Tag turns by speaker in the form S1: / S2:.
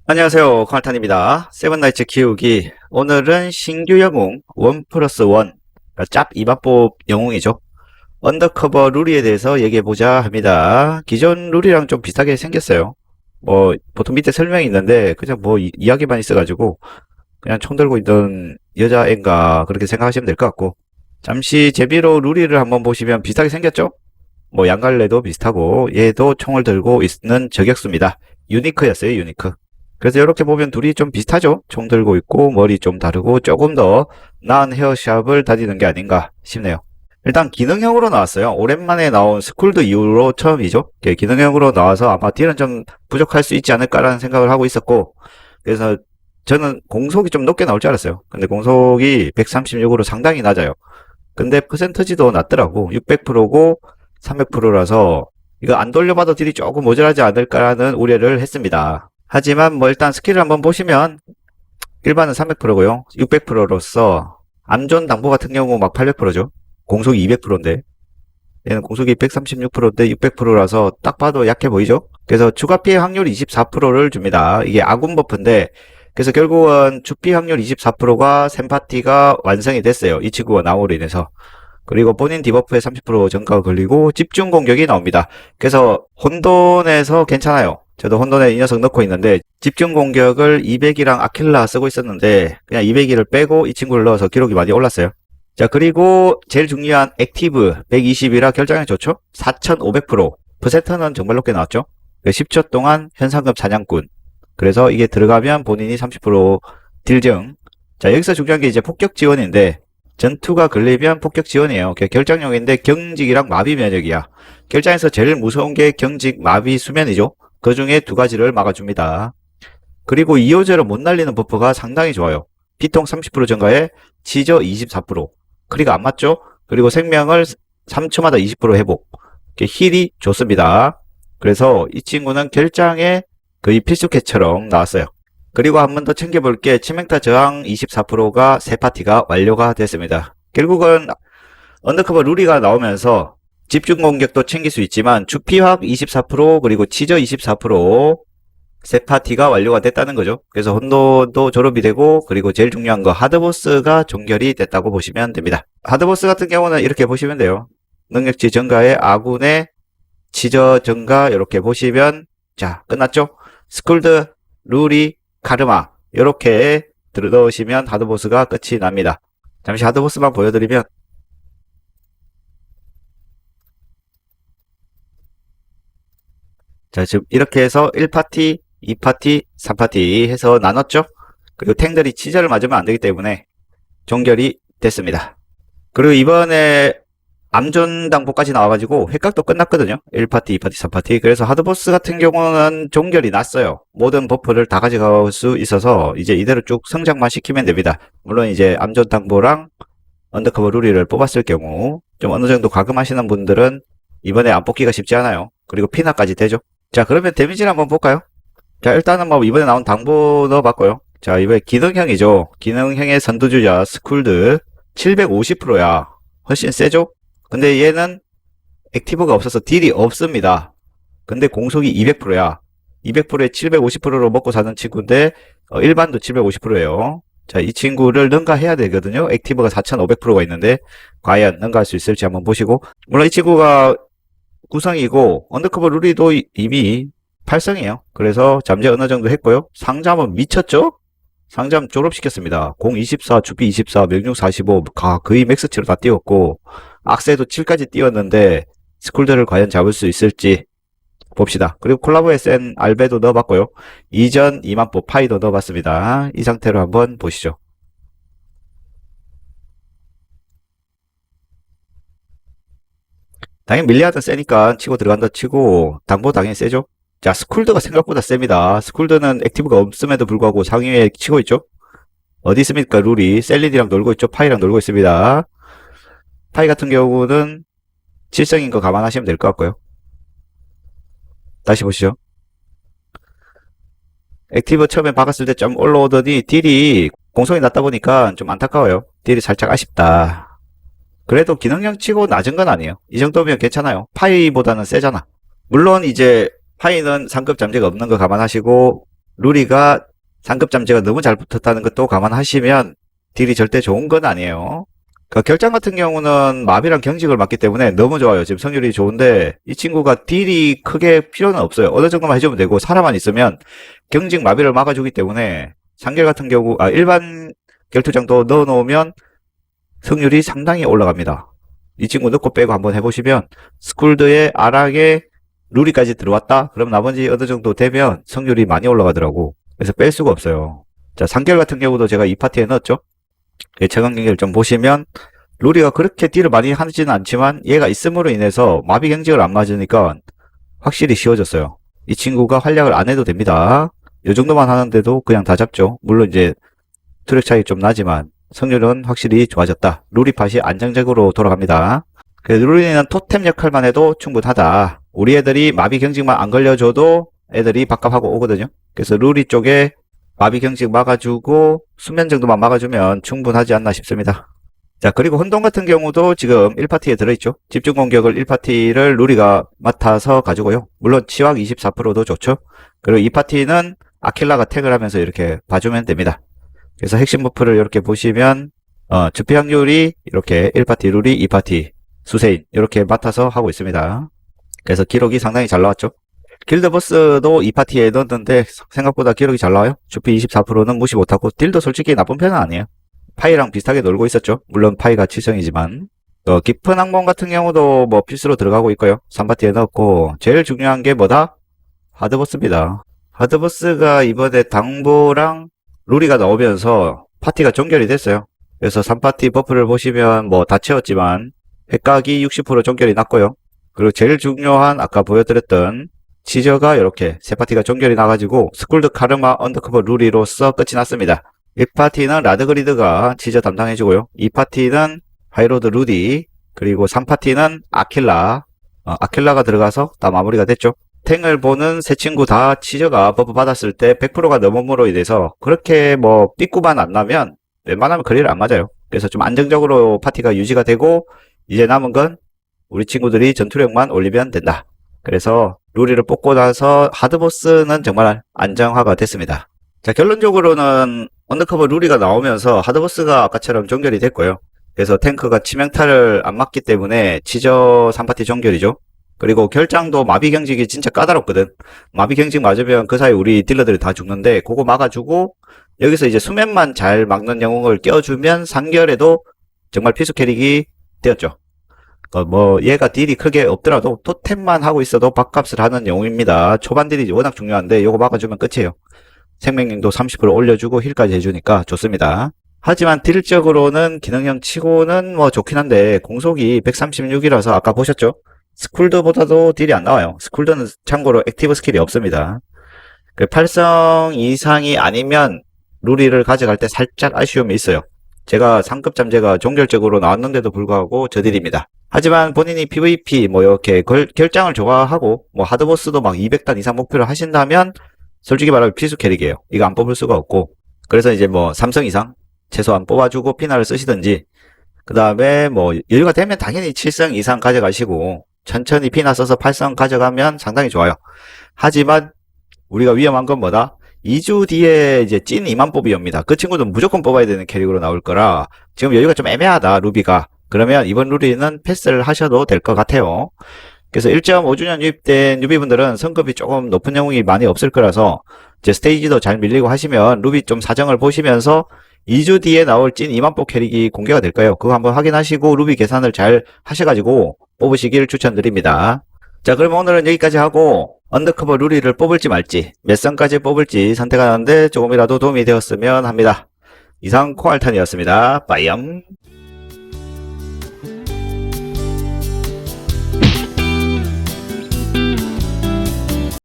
S1: 안녕하세요. 컬탄입니다. 세븐나이츠 키우기. 오늘은 신규 영웅 1+1 짭 이반법 영웅이죠. 언더커버 루리에 대해서 얘기해보자 합니다. 기존 룰이랑 좀 비슷하게 생겼어요. 보통 밑에 설명이 있는데 그냥 이야기만 있어가지고 그냥 총 들고 있던 여자애인가 그렇게 생각하시면 될 것 같고, 잠시 제비로 루리를 한번 보시면 비슷하게 생겼죠? 양갈래도 비슷하고 얘도 총을 들고 있는 저격수입니다. 유니크였어요, 유니크. 그래서 이렇게 보면 둘이 좀 비슷하죠? 총 들고 있고 머리 좀 다르고 조금 더 나은 헤어샵을 다지는 게 아닌가 싶네요. 일단 기능형으로 나왔어요. 오랜만에 나온 스쿨드 이후로 처음이죠. 기능형으로 나와서 아마 딜은 좀 부족할 수 있지 않을까라는 생각을 하고 있었고, 그래서 저는 공속이 좀 높게 나올 줄 알았어요. 근데 공속이 136으로 상당히 낮아요. 근데 퍼센터지도 낮더라고. 600%고 300%라서 이거 안 돌려봐도 딜이 조금 모자라지 않을까라는 우려를 했습니다. 하지만 일단 스킬을 한번 보시면 일반은 300%고요. 600%로서 암존 당보 같은 경우 막 800%죠. 공속이 200%인데 얘는 공속이 136%인데 600%라서 딱 봐도 약해 보이죠? 그래서 추가 피해 확률 24%를 줍니다. 이게 아군 버프인데, 그래서 결국은 주피 확률 24%가 샘파티가 완성이 됐어요. 이 친구가 나옴으로 인해서. 그리고 본인 디버프에 30% 증가가 걸리고 집중 공격이 나옵니다. 그래서 혼돈에서 괜찮아요. 저도 혼돈에 이 녀석 넣고 있는데 집중 공격을 200이랑 아킬라 쓰고 있었는데 그냥 200을 빼고 이 친구를 넣어서 기록이 많이 올랐어요. 자, 그리고 제일 중요한 액티브 120이라 결장이 좋죠? 4500%. 퍼센트는 정말 높게 나왔죠? 10초 동안 현상금 사냥꾼. 그래서 이게 들어가면 본인이 30% 딜증. 자, 여기서 중요한 게 이제 폭격 지원인데, 전투가 걸리면 폭격 지원이에요. 결장용인데 경직이랑 마비 면역이야. 결장에서 제일 무서운 게 경직, 마비, 수면이죠. 그 중에 두 가지를 막아줍니다. 그리고 2호제로 못 날리는 버프가 상당히 좋아요. 피통 30% 증가에 치저 24%. 크리가 안 맞죠? 그리고 생명을 3초마다 20% 회복. 힐이 좋습니다. 그래서 이 친구는 결장에 거의 필수캐처럼 나왔어요. 그리고 한 번 더 챙겨볼 게 치명타 저항 24%가 세 파티가 완료가 됐습니다. 결국은 언더커버 루리가 나오면서 집중 공격도 챙길 수 있지만 주피확 24% 그리고 치저 24%세 파티가 완료가 됐다는 거죠. 그래서 혼돈도 졸업이 되고, 그리고 제일 중요한 거 하드보스가 종결이 됐다고 보시면 됩니다. 하드보스 같은 경우는 이렇게 보시면 돼요. 능력치 증가에 아군의 치저 증가, 이렇게 보시면 자, 끝났죠? 스쿨드, 루리, 카르마 이렇게 들어넣으시면 하드보스가 끝이 납니다. 잠시 하드보스만 보여드리면, 자, 지금 이렇게 해서 1파티, 2파티, 3파티 해서 나눴죠? 그리고 탱들이 치저를 맞으면 안 되기 때문에 종결이 됐습니다. 그리고 이번에 암존 당보까지 나와가지고 획각도 끝났거든요. 1파티, 2파티, 3파티. 그래서 하드보스 같은 경우는 종결이 났어요. 모든 버프를 다 가져갈 수 있어서 이제 이대로 쭉 성장만 시키면 됩니다. 물론 이제 암존 당보랑 언더커버 루리를 뽑았을 경우 좀 어느 정도 과금하시는 분들은 이번에 안 뽑기가 쉽지 않아요. 그리고 피나까지 되죠. 자, 그러면 데미지를 한번 볼까요? 자, 일단은 이번에 나온 당보 넣어봤고요. 자, 이번에 기능형이죠. 기능형의 선두주자 스쿨드 750%야. 훨씬 세죠? 근데 얘는 액티브가 없어서 딜이 없습니다. 근데 공속이 200%야. 200%에 750%로 먹고 사는 친구인데 일반도 750%예요. 자, 이 친구를 능가해야 되거든요. 액티브가 4500%가 있는데 과연 능가할 수 있을지 한번 보시고, 물론 이 친구가 구성이고 언더커버 루리도 이미 8성이에요. 그래서 잠재 어느 정도 했고요. 상점은 미쳤죠? 상점 졸업시켰습니다. 공 24, 주피 24, 명중 45, 거의 맥스치로 다 띄웠고, 악세도 7까지 띄웠는데 스쿨드를 과연 잡을 수 있을지 봅시다. 그리고 콜라보에 센 알베도 넣어봤고요. 이전 2만포 파이도 넣어봤습니다. 이 상태로 한번 보시죠. 당연히 밀리아드 세니까 치고 들어간다 치고, 당보 당연히 세죠. 자, 스쿨드가 생각보다 셉니다. 스쿨드는 액티브가 없음에도 불구하고 상위에 치고 있죠. 어디 있습니까? 룰이 셀린이랑 놀고 있죠. 파이랑 놀고 있습니다. 파이 같은 경우는 7성인 거 감안하시면 될 것 같고요. 다시 보시죠. 액티브 처음에 박았을 때 좀 올라오더니 딜이 공성이 낮다 보니까 좀 안타까워요. 딜이 살짝 아쉽다. 그래도 기능형 치고 낮은 건 아니에요. 이 정도면 괜찮아요. 파이보다는 세잖아. 물론 이제 파이는 상급 잠재가 없는 거 감안하시고 루리가 상급 잠재가 너무 잘 붙었다는 것도 감안하시면 딜이 절대 좋은 건 아니에요. 그 결장 같은 경우는 마비랑 경직을 맞기 때문에 너무 좋아요. 지금 성률이 좋은데 이 친구가 딜이 크게 필요는 없어요. 어느 정도만 해주면 되고 살아만 있으면 경직 마비를 막아주기 때문에 상결 같은 경우 일반 결투장도 넣어놓으면 성률이 상당히 올라갑니다. 이 친구 넣고 빼고 한번 해보시면 스쿨드에 아락에 루리까지 들어왔다? 그럼 나머지 어느 정도 되면 성률이 많이 올라가더라고. 그래서 뺄 수가 없어요. 자, 상결 같은 경우도 제가 이 파티에 넣었죠. 최강 경기를 좀 보시면 루리가 그렇게 딜을 많이 하지는 않지만 얘가 있음으로 인해서 마비 경직을 안 맞으니까 확실히 쉬워졌어요. 이 친구가 활약을 안 해도 됩니다. 이 정도만 하는데도 그냥 다 잡죠. 물론 이제 투력 차이 좀 나지만 성률은 확실히 좋아졌다. 루리 팟이 안정적으로 돌아갑니다. 루리는 토템 역할만 해도 충분하다. 우리 애들이 마비 경직만 안 걸려줘도 애들이 밥값하고 오거든요. 그래서 루리 쪽에 마비 경직 막아주고 수면 정도만 막아주면 충분하지 않나 싶습니다. 자, 그리고 혼돈 같은 경우도 지금 1파티에 들어있죠. 집중 공격을 1파티를 루리가 맡아서 가지고요. 물론 치확 24%도 좋죠. 그리고 2파티는 아킬라가 택을 하면서 이렇게 봐주면 됩니다. 그래서 핵심 버프를 이렇게 보시면 주피 확률이 이렇게 1파티 루리, 2파티 수세인 이렇게 맡아서 하고 있습니다. 그래서 기록이 상당히 잘 나왔죠. 길드버스도 2파티에 넣었는데 생각보다 기록이 잘 나와요. 주피 24%는 무시 못하고 딜도 솔직히 나쁜 편은 아니에요. 파이랑 비슷하게 놀고 있었죠. 물론 파이가 7성이지만 깊은 항공 같은 경우도 뭐 필수로 들어가고 있고요. 3파티에 넣었고 제일 중요한 게 뭐다? 하드버스입니다. 하드버스가 이번에 당보랑 루리가 나오면서 파티가 종결이 됐어요. 그래서 3파티 버프를 보시면 뭐 다 채웠지만 핵각이 60% 종결이 났고요. 그리고 제일 중요한 아까 보여드렸던 치저가 이렇게 세 파티가 종결이 나가지고 스쿨드 카르마 언더커버 루리로서 끝이 났습니다. 1파티는 라드그리드가 치저 담당해주고요. 2파티는 하이로드 루디 그리고 3파티는 아킬라 아킬라가 들어가서 다 마무리가 됐죠. 탱을 보는 세 친구 다 치저가 버프 받았을 때 100%가 넘음으로 인해서 그렇게 뭐 삐꾸만 안 나면 웬만하면 거리를 안 맞아요. 그래서 좀 안정적으로 파티가 유지가 되고 이제 남은 건 우리 친구들이 전투력만 올리면 된다. 그래서 루리를 뽑고 나서 하드보스는 정말 안정화가 됐습니다. 자, 결론적으로는 언더커버 루리가 나오면서 하드보스가 아까처럼 종결이 됐고요. 그래서 탱크가 치명타를 안 맞기 때문에 치저 3파티 종결이죠. 그리고 결장도 마비 경직이 진짜 까다롭거든. 마비 경직 맞으면 그 사이 우리 딜러들이 다 죽는데 그거 막아주고 여기서 이제 수면만 잘 막는 영웅을 껴주면 상결에도 정말 필수 캐릭이 되었죠. 뭐 얘가 딜이 크게 없더라도 토템만 하고 있어도 밥값을 하는 영웅입니다. 초반 딜이 워낙 중요한데 요거 막아주면 끝이에요. 생명력도 30% 올려주고 힐까지 해주니까 좋습니다. 하지만 딜적으로는 기능형 치고는 뭐 좋긴 한데 공속이 136이라서 아까 보셨죠? 스쿨드보다도 딜이 안 나와요. 스쿨드는 참고로 액티브 스킬이 없습니다. 8성 이상이 아니면 루리를 가져갈 때 살짝 아쉬움이 있어요. 제가 상급 잠재가 종결적으로 나왔는데도 불구하고 저 딜입니다. 하지만 본인이 PVP 뭐 이렇게 결장을 좋아하고 뭐 하드보스도 막 200단 이상 목표를 하신다면 솔직히 말하면 필수 캐릭이에요. 이거 안 뽑을 수가 없고 그래서 이제 뭐 3성 이상 최소한 뽑아주고 피나를 쓰시든지 그 다음에 뭐 여유가 되면 당연히 7성 이상 가져가시고 천천히 피나 써서 8성 가져가면 상당히 좋아요. 하지만 우리가 위험한 건 뭐다? 2주 뒤에 이제 찐 2만 뽑이 옵니다. 그 친구는 무조건 뽑아야 되는 캐릭으로 나올 거라 지금 여유가 좀 애매하다 루비가. 그러면 이번 루리는 패스를 하셔도 될 것 같아요. 그래서 1.5주년 유입된 유비분들은 성급이 조금 높은 영웅이 많이 없을 거라서 이제 스테이지도 잘 밀리고 하시면 루비 좀 사정을 보시면서 2주 뒤에 나올 찐 2만포 캐릭이 공개가 될 거예요. 그거 한번 확인하시고 루비 계산을 잘 하셔가지고 뽑으시길 추천드립니다. 자, 그럼 오늘은 여기까지 하고 언더커버 루리를 뽑을지 말지 몇 성까지 뽑을지 선택하는데 조금이라도 도움이 되었으면 합니다. 이상 코알탄이었습니다. 빠이염.